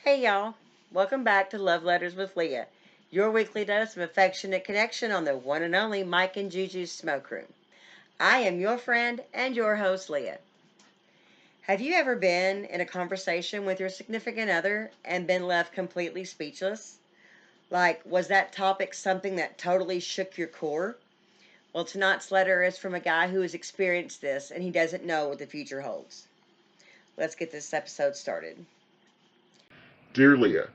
Hey y'all, welcome back to Love Letters with Leah, your weekly dose of affectionate connection on the one and only Mike and Juju's Smoke Room. I am your friend and your host, Leah. Have you ever been in a conversation with your significant other and been left completely speechless? Like, was that topic something that totally shook your core? Well, tonight's letter is from a guy who has experienced this and he doesn't know what the future holds. Let's get this episode started. Dear Leah,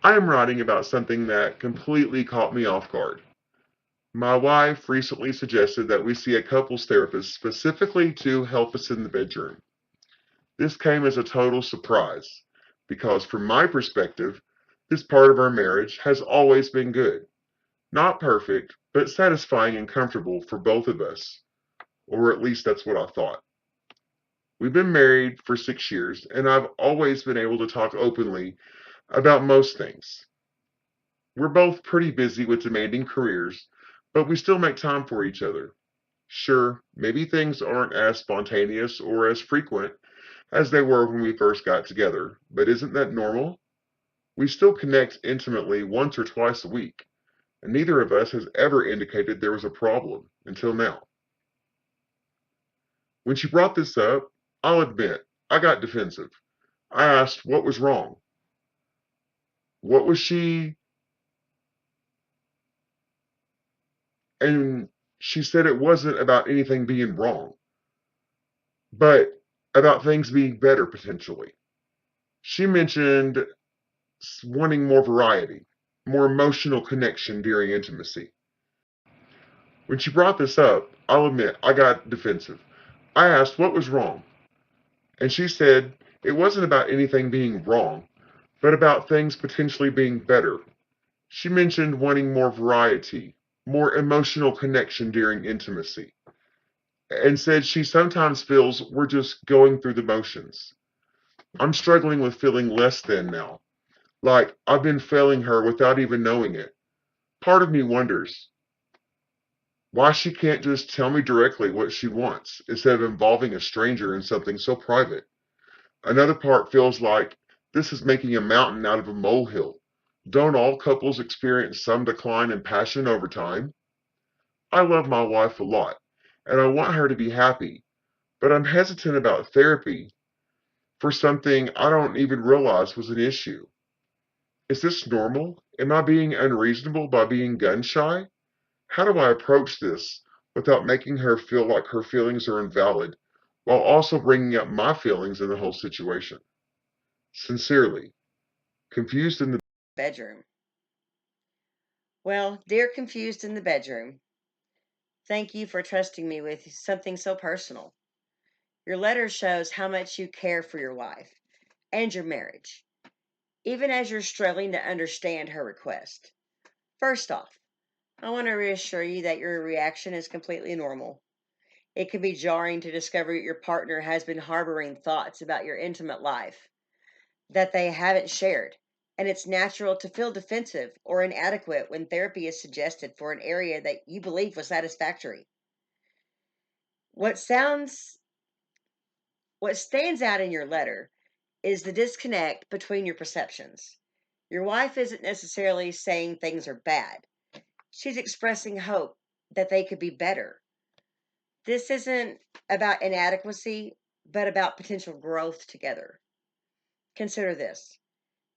I am writing about something that completely caught me off guard. My wife recently suggested that we see a couples therapist specifically to help us in the bedroom. This came as a total surprise because, from my perspective, this part of our marriage has always been good. Not perfect, but satisfying and comfortable for both of us. Or at least that's what I thought. We've been married for 6 years, and I've always been able to talk openly about most things. We're both pretty busy with demanding careers, but we still make time for each other. Sure, maybe things aren't as spontaneous or as frequent as they were when we first got together, but isn't that normal? We still connect intimately once or twice a week, and neither of us has ever indicated there was a problem until now. When she brought this up, I'll admit, I got defensive. I asked what was wrong. What was she? And she said it wasn't about anything being wrong, but about things being better potentially. She mentioned wanting more variety, more emotional connection during intimacy. When she brought this up, I'll admit I got defensive. I asked what was wrong, and she said it wasn't about anything being wrong, but about things potentially being better. She mentioned wanting more variety, more emotional connection during intimacy, and said she sometimes feels we're just going through the motions. I'm struggling with feeling less than now, like I've been failing her without even knowing it. Part of me wonders why she can't just tell me directly what she wants instead of involving a stranger in something so private. Another part feels like this is making a mountain out of a molehill. Don't all couples experience some decline in passion over time? I love my wife a lot, and I want her to be happy, but I'm hesitant about therapy for something I don't even realize was an issue. Is this normal? Am I being unreasonable by being gun shy? How do I approach this without making her feel like her feelings are invalid, while also bringing up my feelings in the whole situation? Sincerely, confused in the Bedroom. Well, dear confused in the bedroom, thank you for trusting me with something so personal. Your letter shows how much you care for your wife and your marriage, even as you're struggling to understand her request. First off, I want to reassure you that your reaction is completely normal. It can be jarring to discover your partner has been harboring thoughts about your intimate life that they haven't shared, and it's natural to feel defensive or inadequate when therapy is suggested for an area that you believe was satisfactory. What sounds what stands out in your letter is the disconnect between your perceptions. Your wife isn't necessarily saying things are bad. She's expressing hope that they could be better. This isn't about inadequacy, but about potential growth together. Consider this.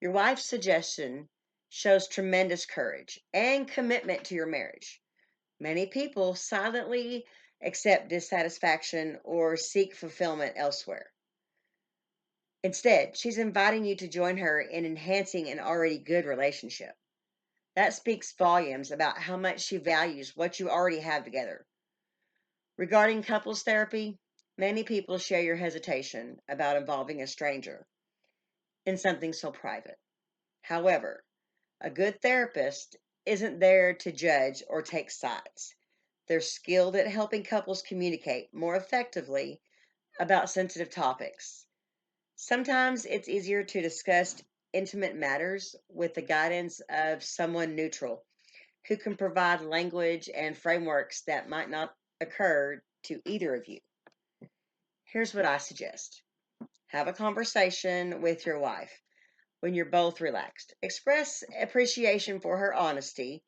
Your wife's suggestion shows tremendous courage and commitment to your marriage. Many people silently accept dissatisfaction or seek fulfillment elsewhere. Instead, she's inviting you to join her in enhancing an already good relationship. That speaks volumes about how much she values what you already have together. Regarding couples therapy, many people share your hesitation about involving a stranger in something so private. However, a good therapist isn't there to judge or take sides. They're skilled at helping couples communicate more effectively about sensitive topics. Sometimes it's easier to discuss intimate matters with the guidance of someone neutral who can provide language and frameworks that might not occur to either of you. Here's what I suggest: have a conversation with your wife when you're both relaxed. Express appreciation for her honesty.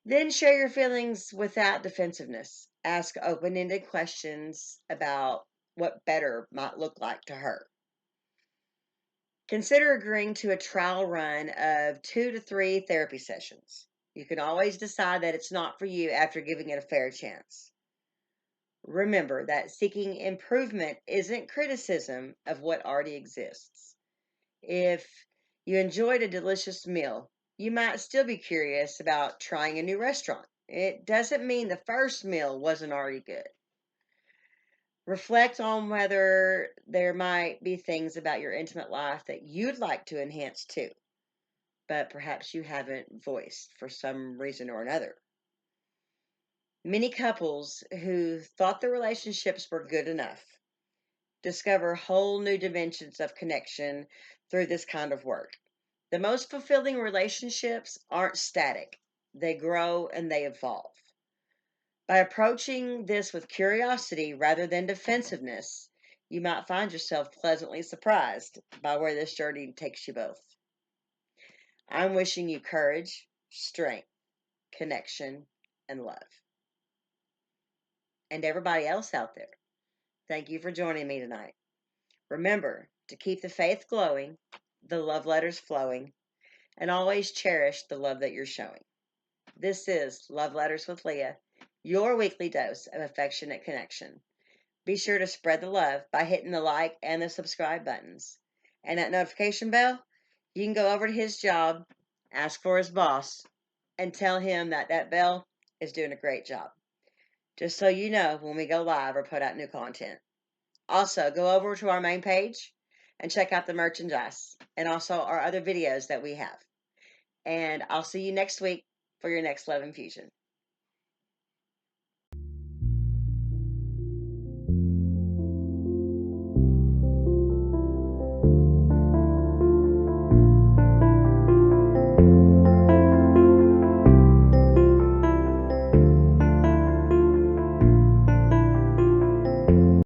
Then share your feelings without defensiveness. Ask open ended questions about what better might look like to her. Consider agreeing to a trial run of 2 to 3 therapy sessions. You can always decide that it's not for you after giving it a fair chance. Remember that seeking improvement isn't criticism of what already exists. If you enjoyed a delicious meal, you might still be curious about trying a new restaurant. It doesn't mean the first meal wasn't already good. Reflect on whether there might be things about your intimate life that you'd like to enhance too, but perhaps you haven't voiced for some reason or another. Many couples who thought their relationships were good enough discover whole new dimensions of connection through this kind of work. The most fulfilling relationships aren't static, they grow and they evolve. By approaching this with curiosity rather than defensiveness, you might find yourself pleasantly surprised by where this journey takes you both. I'm wishing you courage, strength, connection, and love. And everybody else out there, thank you for joining me tonight. Remember to keep the faith glowing, the love letters flowing, and always cherish the love that you're showing. This is Love Letters with Leah, your weekly dose of affectionate connection. Be sure to spread the love by hitting the like and the subscribe buttons. And that notification bell, you can go over to his job, ask for his boss, and tell him that that bell is doing a great job. Just so you know when we go live or put out new content. Also, go over to our main page and check out the merchandise and also our other videos that we have. And I'll see you next week for your next Love Infusion.